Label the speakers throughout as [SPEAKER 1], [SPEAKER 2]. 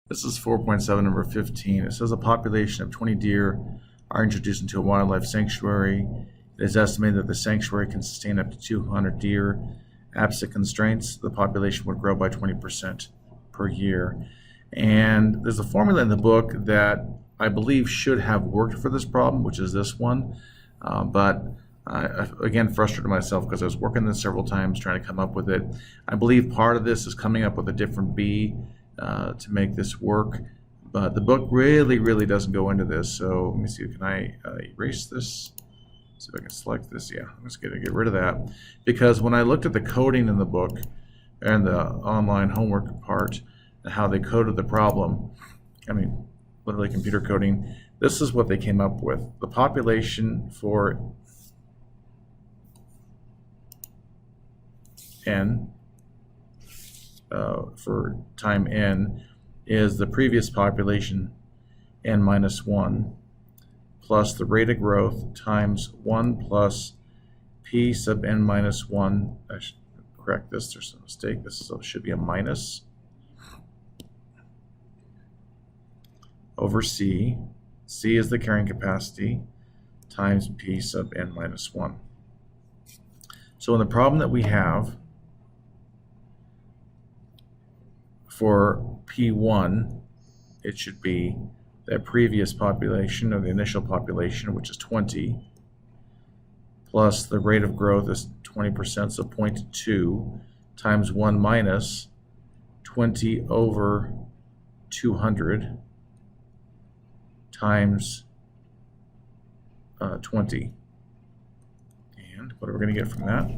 [SPEAKER 1] This is 4.7, number 15. It says a population of 20 deer are introduced into a wildlife sanctuary. It is estimated that the sanctuary can sustain up to 200 deer. Absent constraints, the population would grow by 20% per year. And there's a formula in the book that I believe should have worked for this problem, which is this one. But I, again, frustrated myself because I was working this several times trying to come up with it. I believe part of this is coming up with a different B to make this work, but the book really doesn't go into this. So let me see, can I erase this? See if I can select this. Yeah, I'm just gonna get rid of that, because when I looked at the coding in the book and the online homework part and how they coded the problem, I mean literally computer coding, this is what they came up with. The population for n for time n is the previous population n minus 1 plus the rate of growth times 1 plus p sub n minus 1. I should correct this, there's a mistake. This should be a minus over c. C is the carrying capacity times p sub n minus 1. So in the problem that we have, for P1, it should be that previous population, or the initial population, which is 20, plus the rate of growth is 20%, so 0.2, times 1 minus 20 over 200 times 20. And what are we going to get from that?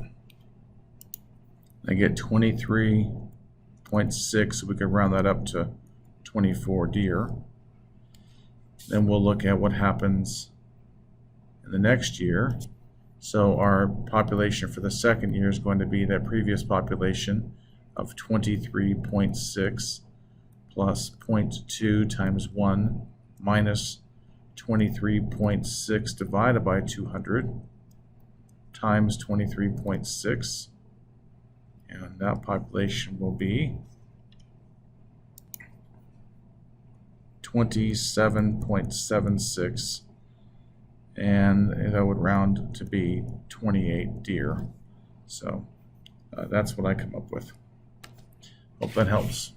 [SPEAKER 1] I get 23.6, so we could round that up to 24 deer. Then we'll look at what happens in the next year. So our population for the second year is going to be that previous population of 23.6 plus 0.2 times 1 minus 23.6 divided by 200 times 23.6. And that population will be 27.76, and that would round to be 28 deer. So that's what I come up with. Hope that helps.